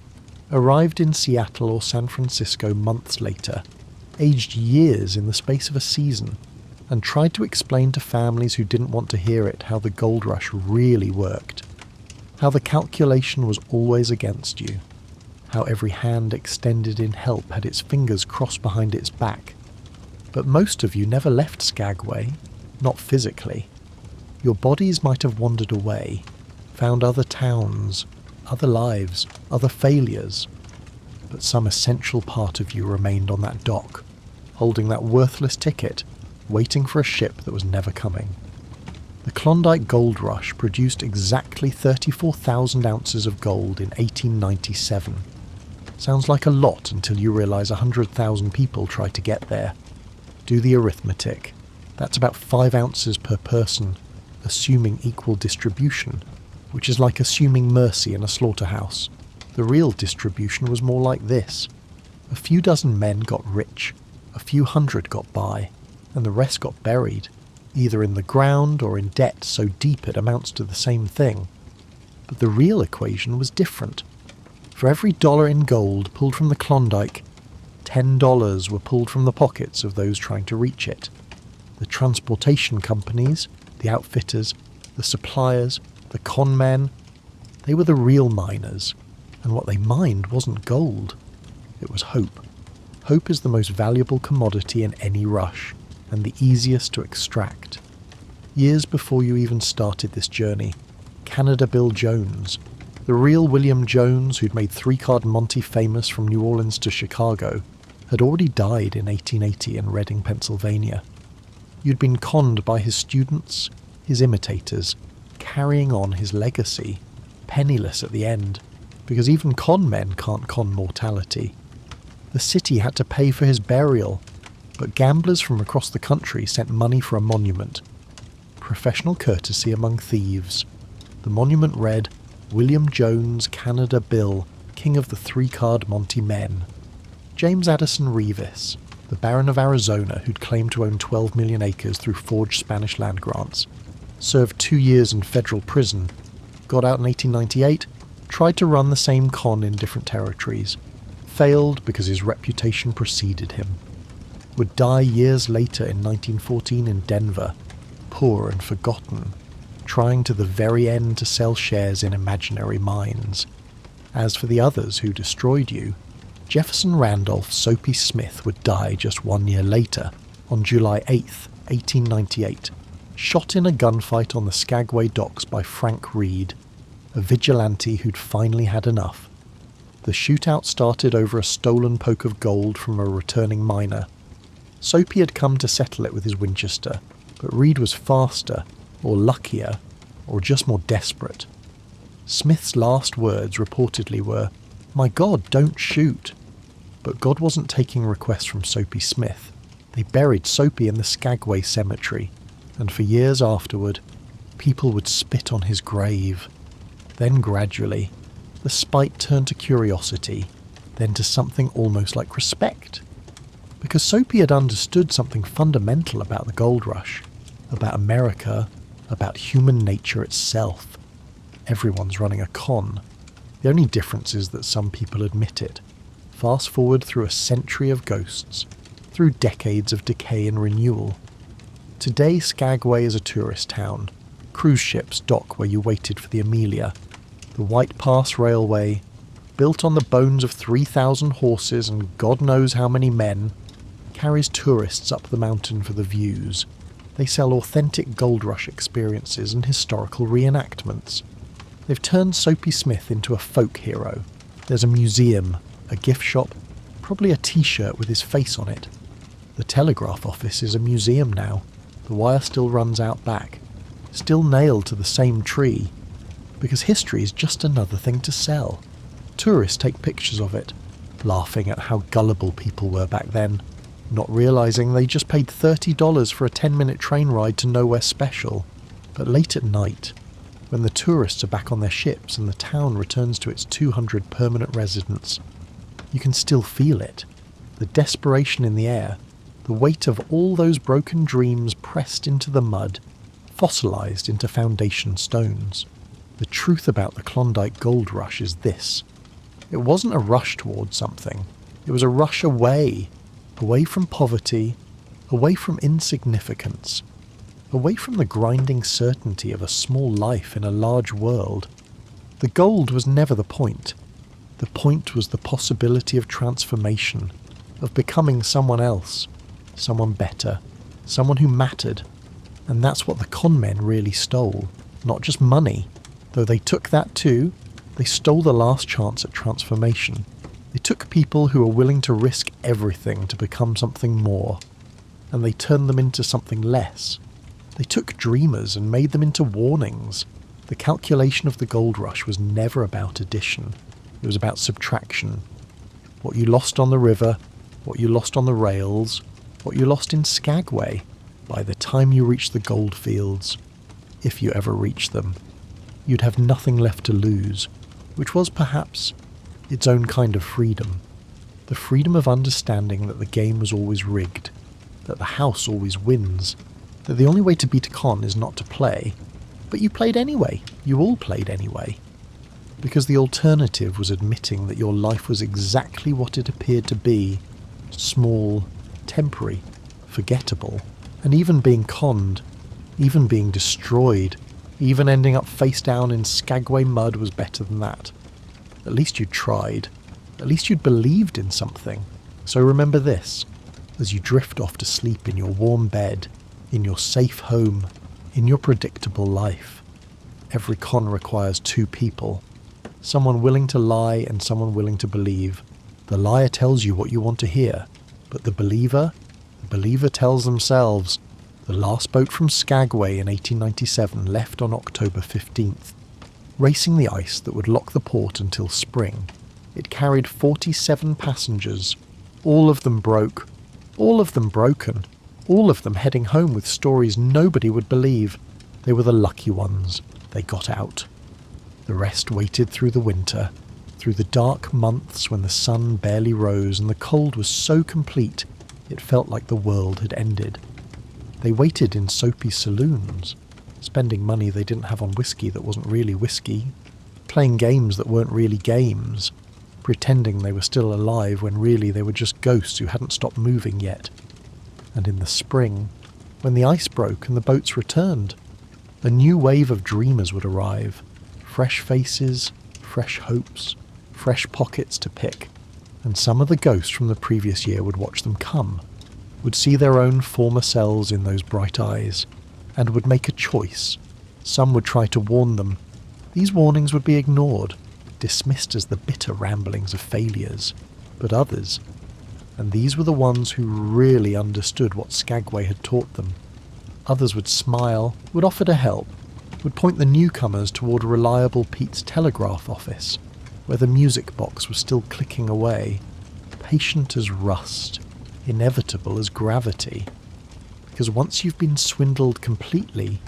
arrived in Seattle or San Francisco months later, aged years in the space of a season, and tried to explain to families who didn't want to hear it how the gold rush really worked, how the calculation was always against you, how every hand extended in help had its fingers crossed behind its back. But most of you never left Skagway, not physically. Your bodies might have wandered away, found other towns, other lives, other failures, but some essential part of you remained on that dock, holding that worthless ticket, waiting for a ship that was never coming. The Klondike Gold Rush produced exactly 34,000 ounces of gold in 1897. Sounds like a lot until you realise 100,000 people tried to get there. Do the arithmetic. That's about 5 ounces per person, assuming equal distribution, which is like assuming mercy in a slaughterhouse. The real distribution was more like this. A few dozen men got rich, a few hundred got by, and the rest got buried, either in the ground or in debt so deep it amounts to the same thing. But the real equation was different. For every dollar in gold pulled from the Klondike, $10 were pulled from the pockets of those trying to reach it. The transportation companies, the outfitters, the suppliers, the con men, they were the real miners, and what they mined wasn't gold. It was hope. Hope is the most valuable commodity in any rush. and the easiest to extract. Years before you even started this journey, Canada Bill Jones, the real William Jones who'd made three-card Monte famous from New Orleans to Chicago, had already died in 1880 in Reading, Pennsylvania. You'd been conned by his students, his imitators, carrying on his legacy, penniless at the end, because even con men can't con mortality. The city had to pay for his burial, but gamblers from across the country sent money for a monument. Professional courtesy among thieves. The monument read, William Jones, Canada Bill, King of the Three-Card Monte Men. James Addison Revis, the Baron of Arizona who'd claimed to own 12 million acres through forged Spanish land grants, served 2 years in federal prison, got out in 1898, tried to run the same con in different territories, failed because his reputation preceded him, would die years later in 1914 in Denver, poor and forgotten, trying to the very end to sell shares in imaginary mines. As for the others who destroyed you, Jefferson Randolph Soapy Smith would die just 1 year later, on July 8th, 1898, shot in a gunfight on the Skagway docks by Frank Reed, a vigilante who'd finally had enough. The shootout started over a stolen poke of gold from a returning miner. Soapy had come to settle it with his Winchester, but Reed was faster, or luckier, or just more desperate. Smith's last words reportedly were, "My God, don't shoot." But God wasn't taking requests from Soapy Smith. They buried Soapy in the Skagway cemetery, and for years afterward, people would spit on his grave. Then gradually, the spite turned to curiosity, then to something almost like respect. Because Soapy had understood something fundamental about the gold rush, about America, about human nature itself. Everyone's running a con. The only difference is that some people admit it. Fast forward through a century of ghosts, through decades of decay and renewal. Today Skagway is a tourist town. Cruise ships dock where you waited for the Amelia. The White Pass Railway, built on the bones of 3,000 horses and God knows how many men, carries tourists up the mountain for the views. They sell authentic gold rush experiences and historical reenactments. They've turned Soapy Smith into a folk hero. There's a museum, a gift shop, probably a t-shirt with his face on it. The telegraph office is a museum now. The wire still runs out back, still nailed to the same tree, because history is just another thing to sell. Tourists take pictures of it, laughing at how gullible people were back then, not realising they just paid $30 for a 10-minute train ride to nowhere special. But late at night, when the tourists are back on their ships and the town returns to its 200 permanent residents, you can still feel it. The desperation in the air, the weight of all those broken dreams pressed into the mud, fossilised into foundation stones. The truth about the Klondike Gold Rush is this. It wasn't a rush towards something. It was a rush away from poverty, away from insignificance, away from the grinding certainty of a small life in a large world. The gold was never the point. The point was the possibility of transformation, of becoming someone else, someone better, someone who mattered. And that's what the con men really stole. Not just money, though they took that too. They stole the last chance at transformation. They took people who were willing to risk everything to become something more, and they turned them into something less. They took dreamers and made them into warnings. The calculation of the gold rush was never about addition. It was about subtraction. What you lost on the river, what you lost on the rails, what you lost in Skagway, by the time you reached the gold fields, if you ever reached them, you'd have nothing left to lose, which was perhaps its own kind of freedom. The freedom of understanding that the game was always rigged, that the house always wins, that the only way to beat a con is not to play, but you played anyway, you all played anyway. Because the alternative was admitting that your life was exactly what it appeared to be, small, temporary, forgettable, and even being conned, even being destroyed, even ending up face down in Skagway mud was better than that. At least you'd tried. At least you'd believed in something. So remember this. as you drift off to sleep in your warm bed, in your safe home, in your predictable life. Every con requires two people, someone willing to lie and someone willing to believe. The liar tells you what you want to hear, but the believer tells themselves. The last boat from Skagway in 1897 left on October 15th, racing the ice that would lock the port until spring. It carried 47 passengers, all of them broke, all of them broken, all of them heading home with stories nobody would believe. They were the lucky ones. They got out. The rest waited through the winter, through the dark months when the sun barely rose and the cold was so complete it felt like the world had ended. They waited in soapy saloons, spending money they didn't have on whiskey that wasn't really whiskey, playing games that weren't really games, pretending they were still alive when really they were just ghosts who hadn't stopped moving yet. And in the spring, when the ice broke and the boats returned, a new wave of dreamers would arrive. Fresh faces, fresh hopes, fresh pockets to pick. And some of the ghosts from the previous year would watch them come, would see their own former selves in those bright eyes, and would make a choice. Some would try to warn them. These warnings would be ignored, dismissed as the bitter ramblings of failures. But others, and these were the ones who really understood what Skagway had taught them. Others would smile, would offer to help, would point the newcomers toward reliable Pete's telegraph office, where the music box was still clicking away, patient as rust, inevitable as gravity. Because once you've been swindled completely,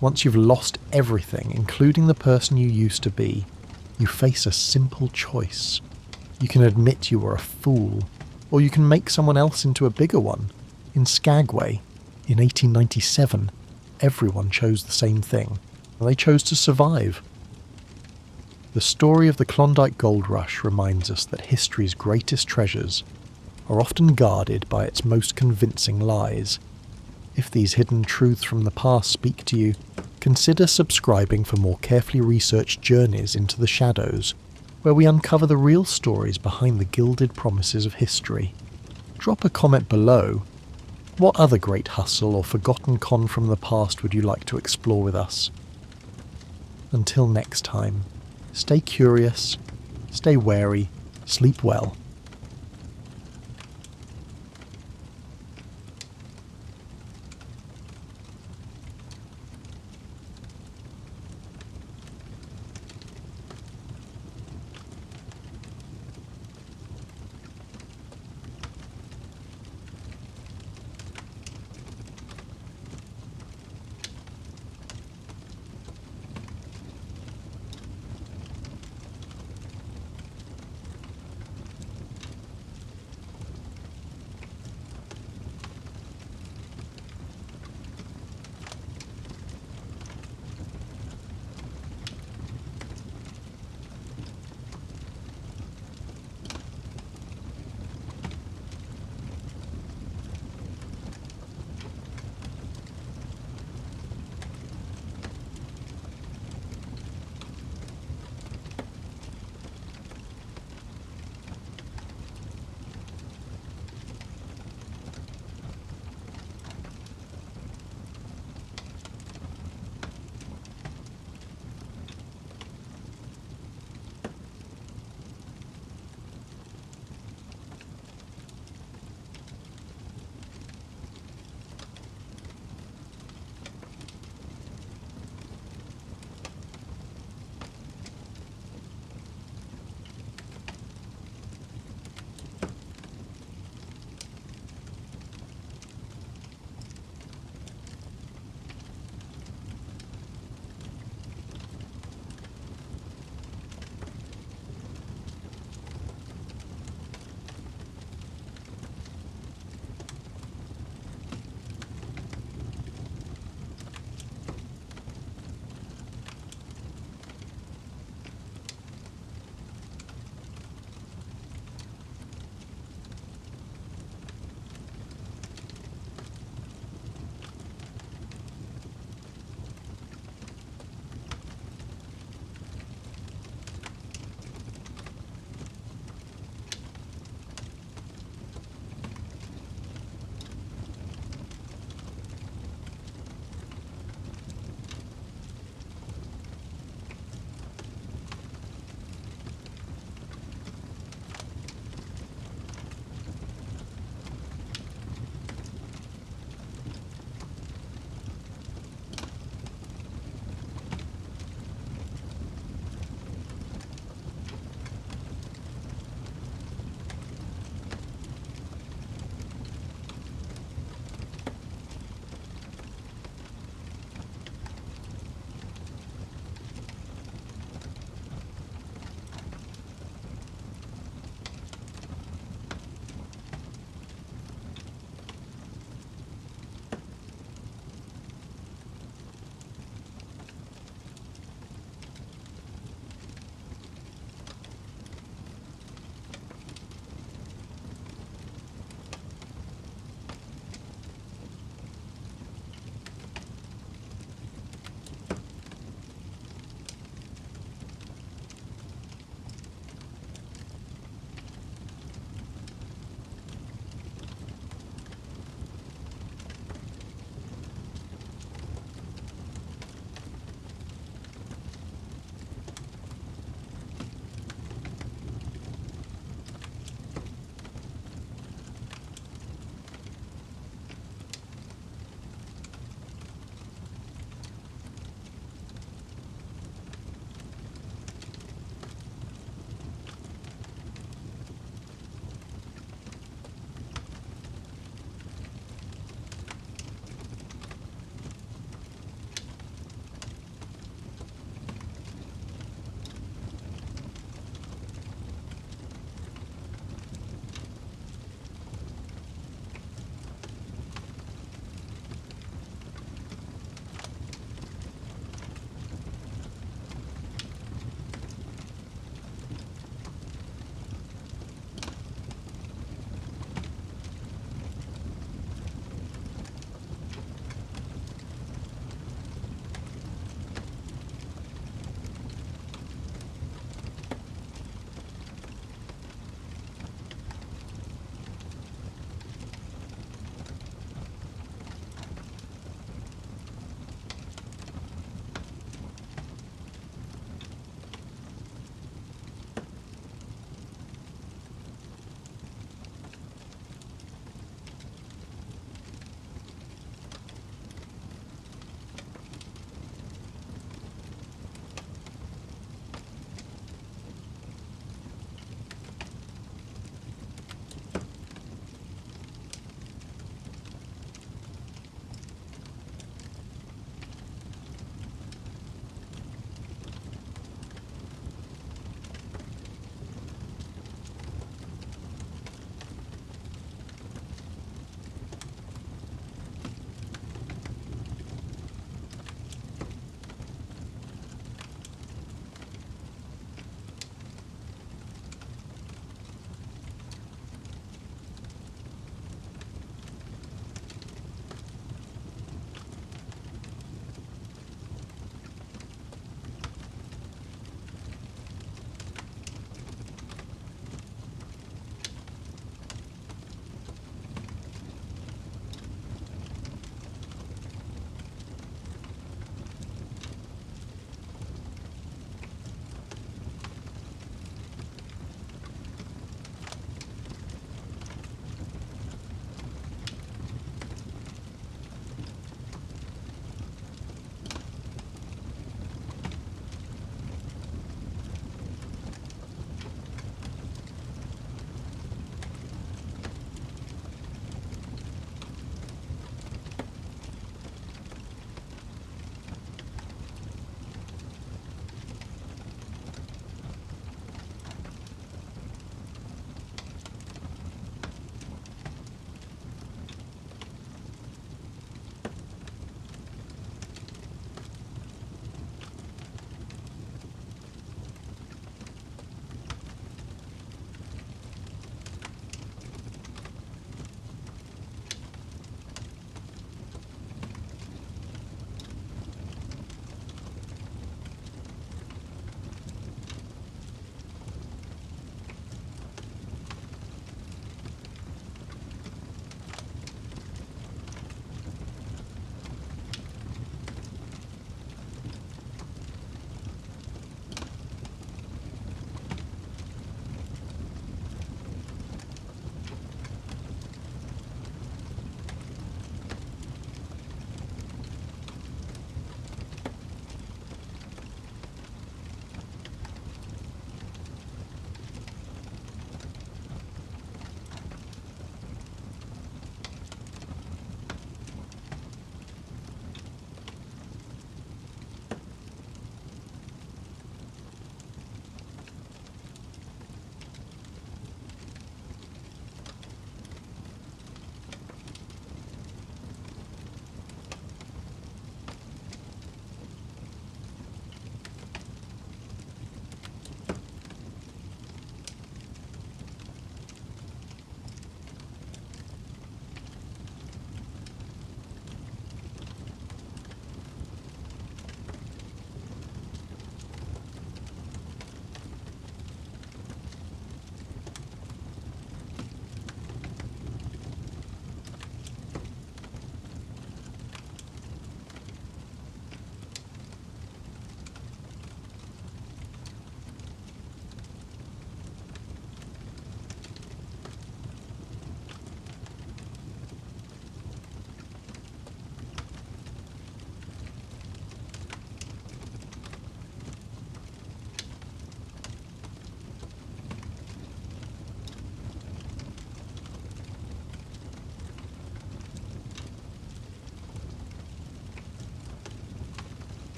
once you've lost everything, including the person you used to be, you face a simple choice. You can admit you were a fool, or you can make someone else into a bigger one. In Skagway, in 1897, everyone chose the same thing. They chose to survive. The story of the Klondike Gold Rush reminds us that history's greatest treasures are often guarded by its most convincing lies. If these hidden truths from the past speak to you, consider subscribing for more carefully researched journeys into the shadows, where we uncover the real stories behind the gilded promises of history. Drop a comment below. What other great hustle or forgotten con from the past would you like to explore with us? Until next time, stay curious, stay wary, sleep well.